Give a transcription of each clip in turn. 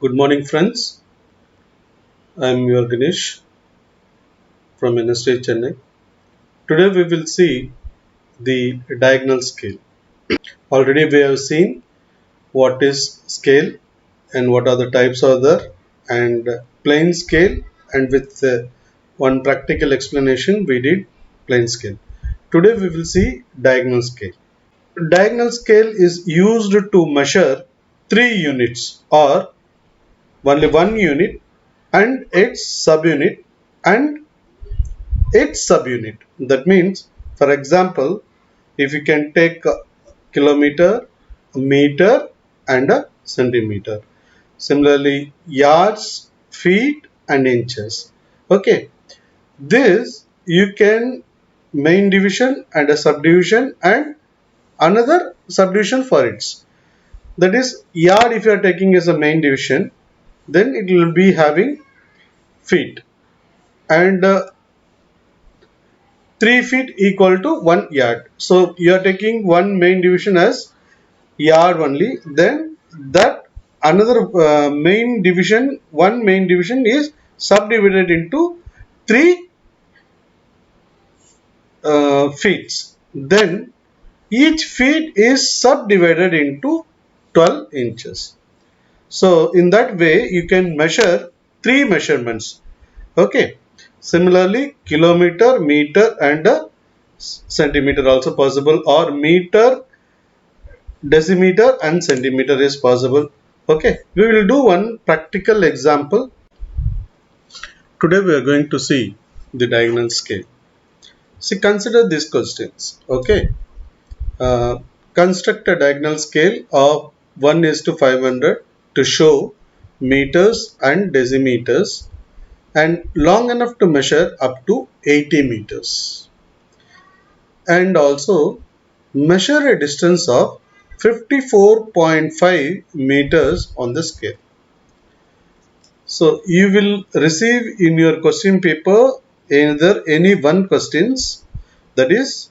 Good morning, friends. I am your Ganesh from NST Chennai. Today we will see the diagonal scale. Already we have seen what is scale and what are the types are there, and plane scale, and with one practical explanation we did plane scale. Today we will see diagonal scale. Diagonal scale is used to measure three units or only one unit and its subunit and its subunit. That means, for example, if you can take a kilometer, a meter, and a centimeter. Similarly, yards, feet, and inches. Okay, this you can main division and a subdivision and another subdivision for its. That is, yard if you are taking as a main division, then it will be having feet, and 3 feet equal to 1 yard. So you are taking one main division as yard only. Then that another one main division is subdivided into 3 feet. Then each feet is subdivided into 12 inches. So in that way you can measure 3 measurements. Okay. Similarly, kilometer, meter, and centimeter also possible, or meter, decimeter, and centimeter is possible. Okay, we will do one practical example. Today we are going to see the diagonal scale. See, consider these questions. Okay, uh, construct a diagonal scale of 1 is to 500 to show meters and decimeters and long enough to measure up to 80 meters, and also measure a distance of 54.5 meters on the scale. So you will receive in your question paper either any one questions, that is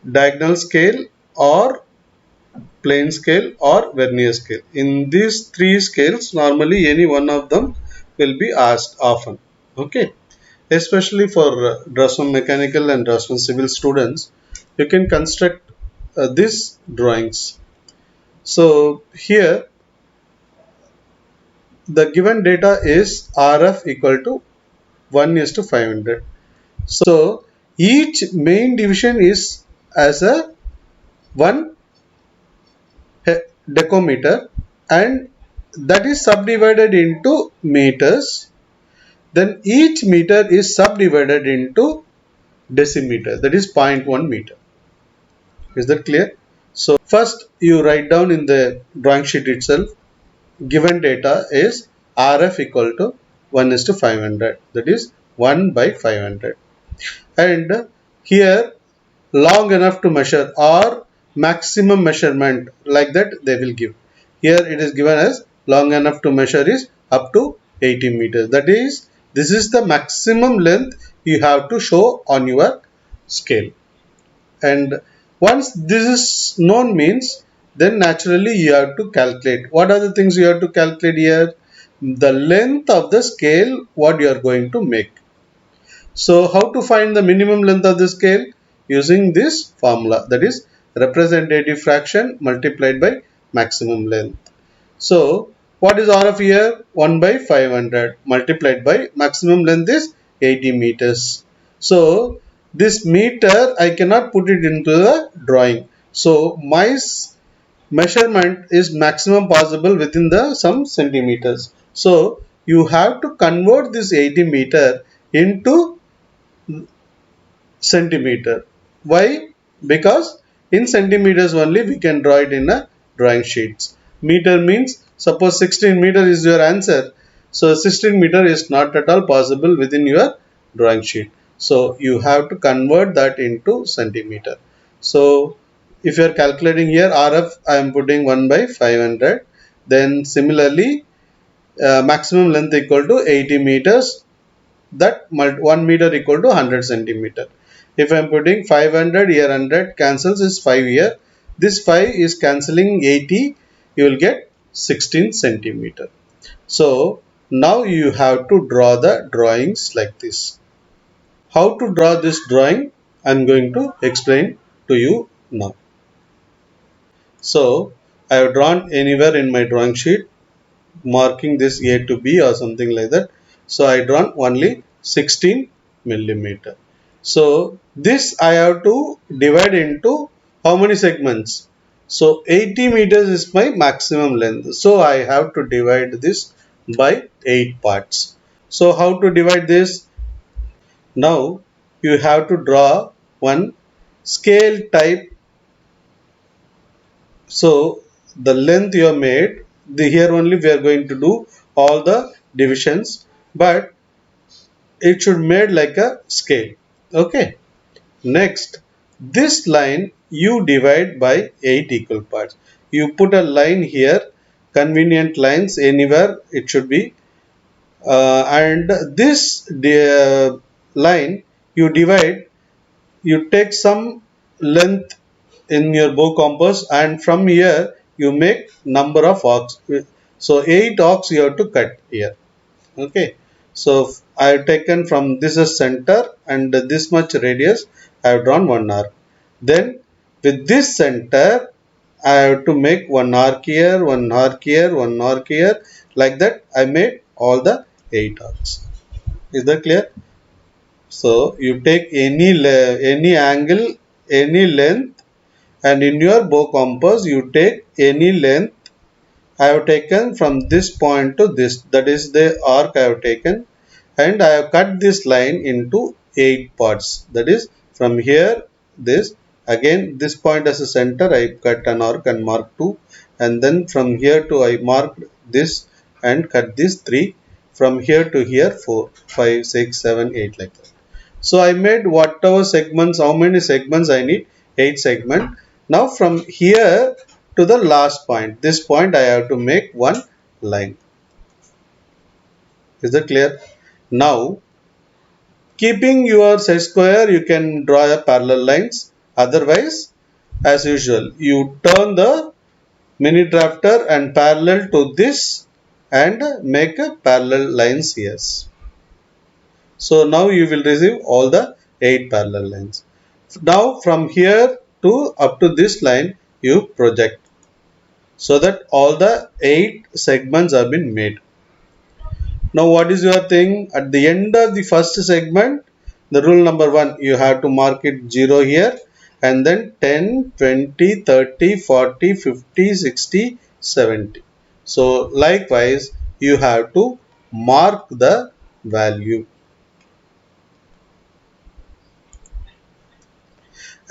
diagonal scale or plane scale or vernier scale. In these three scales, normally any one of them will be asked often. Okay, especially for draftsman mechanical and draftsman civil students, you can construct these drawings. So here the given data is RF equal to 1 is to 500. So each main division is as a 1 decometer, and that is subdivided into meters. Then each meter is subdivided into decimeter, that is 0.1 meter. Is that clear? So first you write down in the drawing sheet itself, given data is RF equal to 1 is to 500, that is 1 by 500, and here long enough to measure or maximum measurement, like that they will give. Here it is given as long enough to measure is up to 80 meters, that is this is the maximum length you have to show on your scale. And once this is known means, then naturally you have to calculate. What are the things you have to calculate here? The length of the scale what you are going to make. So how to find the minimum length of the scale? Using this formula, that is representative fraction multiplied by maximum length. So what is RF here? 1 by 500 multiplied by maximum length is 80 meters. So this meter I cannot put it into the drawing. So my measurement is maximum possible within the some centimeters. So you have to convert this 80 meter into centimeter. Why? Because in centimeters only we can draw it in a drawing sheets. Meter means, suppose 16 meter is your answer. So 16 meter is not at all possible within your drawing sheet. So you have to convert that into centimeter. So if you are calculating here RF, I am putting 1 by 500. Then similarly maximum length equal to 80 meters, that 1 meter equal to 100 centimeter. If I am putting 500 here, 100 cancels is 5 here. This 5 is cancelling 80. You will get 16 centimeter. So now you have to draw the drawings like this. How to draw this drawing? I'm going to explain to you now. So I have drawn anywhere in my drawing sheet, marking this A to B or something like that. So I drawn only 16 millimeter. So this I have to divide into how many segments? So 80 meters is my maximum length. So I have to divide this by 8 parts. So how to divide this? Now you have to draw one scale type. So the length you have made, here only we are going to do all the divisions, but it should made like a scale. Okay. Next, this line you divide by 8 equal parts. You put a line here, convenient lines anywhere it should be, and this line you divide, you take some length in your bow compass, and from here you make number of arcs. So 8 arcs you have to cut here. Okay, so I have taken from this is center and this much radius, I have drawn one arc. Then with this center I have to make one arc here, one arc here, one arc here, like that I made all the 8 arcs. Is that clear? So you take any angle, any length, and in your bow compass you take any length. I have taken from this point to this, that is the arc I have taken, and I have cut this line into 8 parts, that is from here this, again this point as a center I cut an arc and mark 2, and then from here to I marked this and cut this 3, from here to here 4, 5, 6, 7, 8, like that. So I made whatever segments, how many segments I need? 8 segment. Now from here to the last point, this point I have to make one line. Is that clear? Now keeping your set square, you can draw a parallel lines. Otherwise, as usual, you turn the mini drafter and parallel to this and make a parallel lines here. So now you will receive all the 8 parallel lines. Now from here to up to this line you project, so that all the 8 segments have been made. Now what is your thing? At the end of the first segment, the rule number 1, you have to mark it 0 here, and then 10, 20, 30, 40, 50, 60, 70. So likewise you have to mark the value.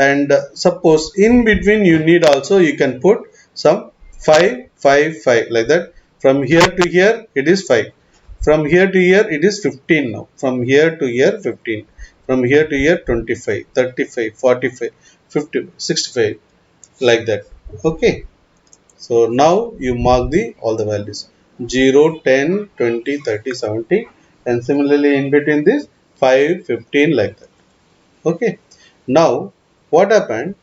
And suppose in between you need also, you can put some 5 5 5 like that. From here to here it is 5, from here to here it is 15, now from here to here 15, from here to here 25, 35, 45, 50, 65, like that. Okay, so now you mark the all the values 0, 10, 20, 30, 70, and similarly in between this 5, 15, like that. Okay, now what happened?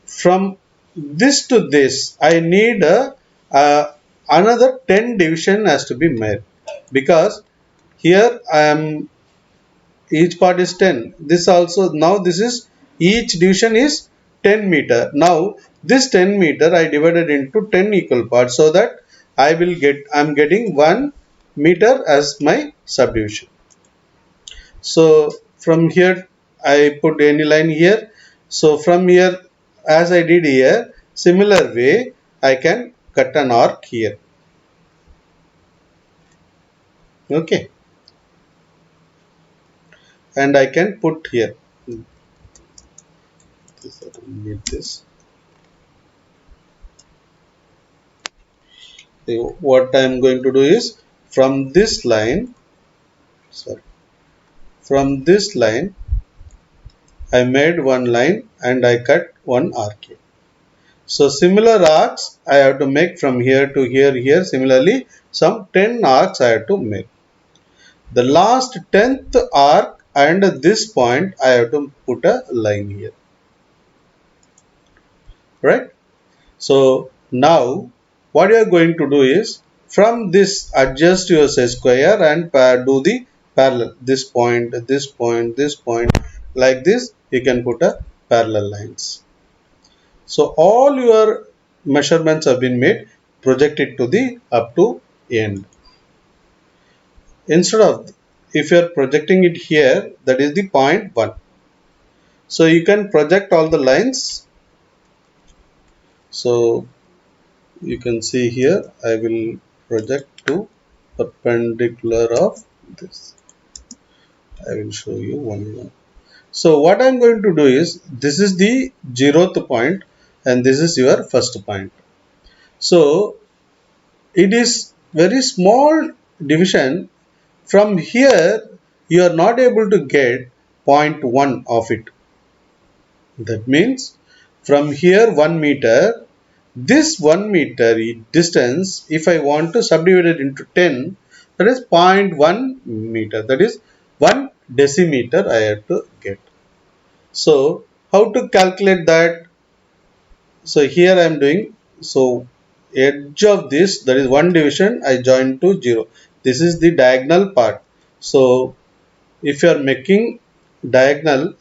From this to this I need another 10 division has to be made, because here I am, each part is 10, this also, now this is, each division is 10 meter. Now this 10 meter I divided into 10 equal parts, so that I'm getting 1 meter as my subdivision. So from here I put any line here. So from here, as I did here, similar way I can cut an arc here. Okay, and I can put here. This, I don't need this. So what I am going to do is, from this line, sorry, from this line I made one line and I cut one arc here. So similar arcs I have to make from here to here, here. Similarly, some 10 arcs I have to make. The last 10th arc and this point I have to put a line here, right? So now what you are going to do is, From this adjust your set square and do the parallel. This point, this point, this point, like this you can put a parallel lines. So all your measurements have been made, project it to the up to end. Instead of, if you are projecting it here, that is the point 1. So you can project all the lines. So you can see here I will project to perpendicular of this. I will show you one. So what I am going to do is, this is the 0th point and this is your first point. So it is very small division. From here you are not able to get point 1 of it. That means from here 1 meter, this 1 meter distance, if I want to subdivide it into 10, that is 0.1 meter, that is 1 decimeter I have to get. So how to calculate that? So here I am doing, so edge of this, that is 1 division, I join to 0. This is the diagonal part. So if you are making diagonal,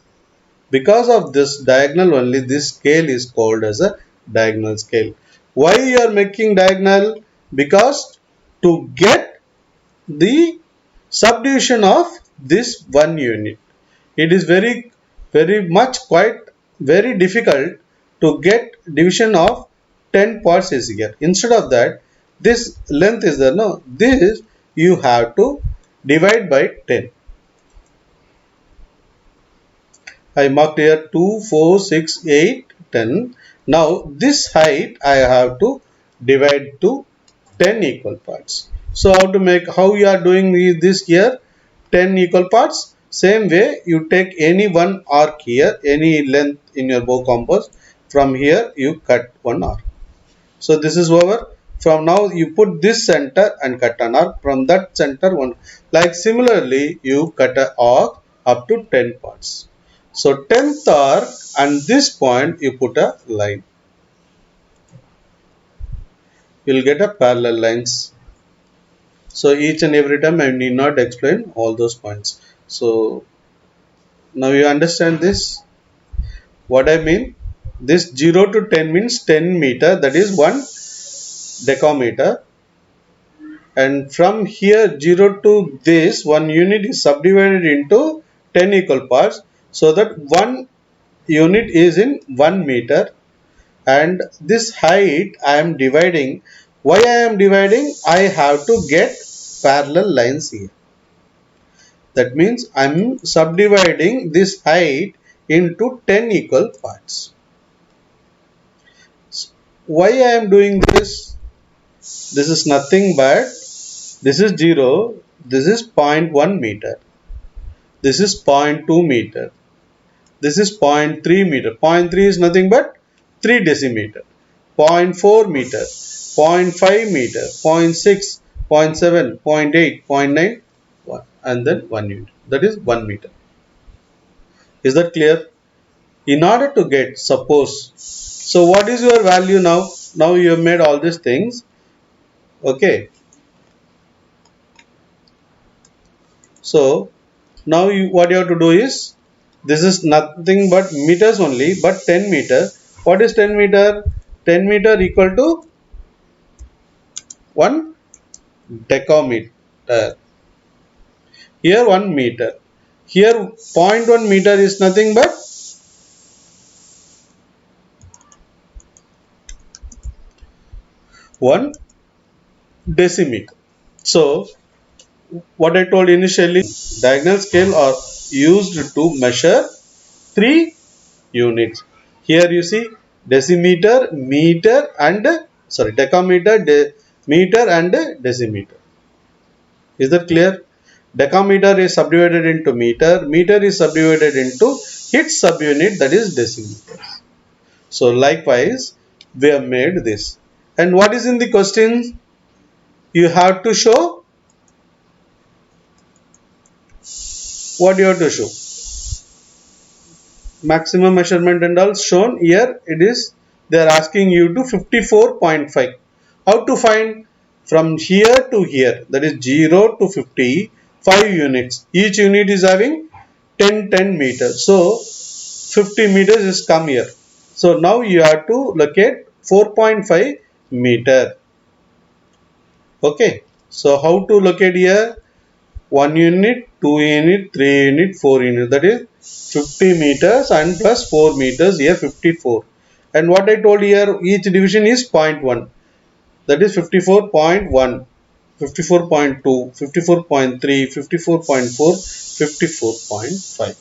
because of this diagonal only, this scale is called as a diagonal scale. Why you are making diagonal? Because to get the subdivision of this 1 unit, it is very much quite very difficult to get division of 10 parts is here. Instead of that, this length is there, no, this you have to divide by 10. I marked here 2, 4, 6, 8, 10. Now this height I have to divide to 10 equal parts. So how you are doing this here? 10 equal parts. Same way you take any one arc here, any length in your bow compass. From here you cut one arc. So this is over. From now you put this center and cut an arc. From that center one. Like similarly you cut an arc up to 10 parts. So 10th arc and this point you put a line. You will get a parallel lines. So each and every time I need not explain all those points. So now you understand this. What I mean? This 0 to 10 means 10 meter, that is 1 decameter. And from here 0 to this 1 unit is subdivided into 10 equal parts. So that 1 unit is in 1 meter. And this height I am dividing. Why I am dividing? I have to get parallel lines here. That means I am subdividing this height into 10 equal parts. Why I am doing this? This is nothing but, this is 0, this is 0.1 meter, this is 0.2 meter, this is 0.3 meter. 0.3 is nothing but 3 decimeter. 0.4 meter, 0.5 meter, 0.6, 0.7, 0.8, 0.9, and then 1 unit. That is 1 meter. Is that clear? In order to get, suppose, so what is your value now? Now you have made all these things. Okay. So now what you have to do is, this is nothing but meters only, but 10 meter. What is 10 meter? 10 meter equal to 1 decameter. Here 1 meter. Here 0.1 meter is nothing but 1 decimeter. So what I told initially, diagonal scale are used to measure 3 units. Here you see decimeter, meter and decameter, meter and decimeter. Is that clear? Decameter is subdivided into meter, meter is subdivided into its subunit, that is decimeters. So likewise we have made this. And what is in the question? You have to show, what you have to show? Maximum measurement and all shown here. It is, they are asking you to 54.5. How to find? from here to here, that is 0 to 50, 5 units. Each unit is having 10 meters. So 50 meters is come here. So now you have to locate 4.5 meter. Okay. So how to locate here? 1 unit, 2 unit, 3 unit, 4 unit. That is 50 meters and plus 4 meters here 54. And what I told here, each division is 0.1. That is 54.1, 54.2, 54.3, 54.4, 54.5.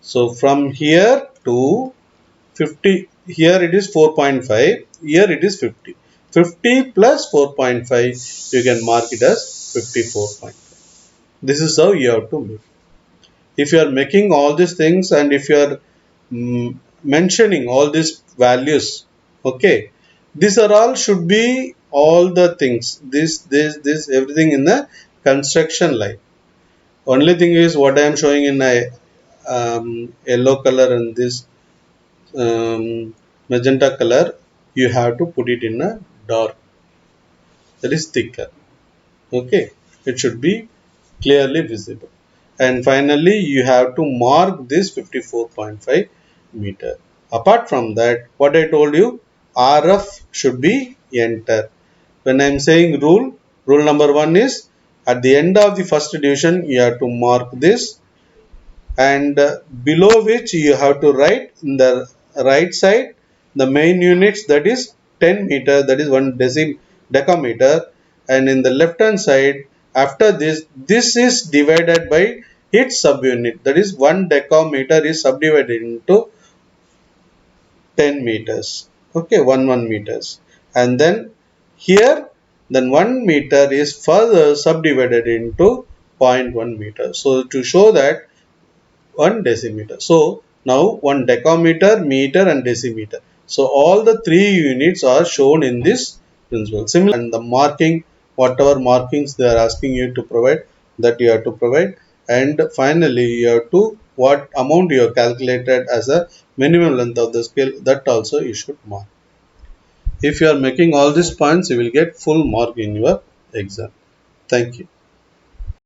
So from here to 50, here it is 4.5, here it is 50. 50 plus 4.5, you can mark it as 54.5. This is how you have to make. If you are making all these things and if you are mentioning all these values, okay, these are all should be all the things, this everything in the construction line. Only thing is what I am showing in a yellow color and this um, magenta color, you have to put it in a dark, that is thicker. Okay, it should be clearly visible. And finally you have to mark this 54.5 meter. Apart from that, what I told you, RF should be enter. When I am saying rule number 1 is, at the end of the first division you have to mark this, and below which you have to write in the right side the main units, that is 10 meter, that is 1 decameter. And in the left hand side, after this is divided by its subunit, that is 1 decameter is subdivided into 10 meters. Okay, 1 meters. And then here, then 1 meter is further subdivided into 0.1 meter. So to show that 1 decimeter. So now 1 decameter, meter and decimeter. So all the 3 units are shown in this principle. Similar, and the marking, whatever markings they are asking you to provide, that you have to provide. And finally you have to, what amount you have calculated as a minimum length of the scale, that also you should mark. If you are making all these points, you will get full mark in your exam. Thank you.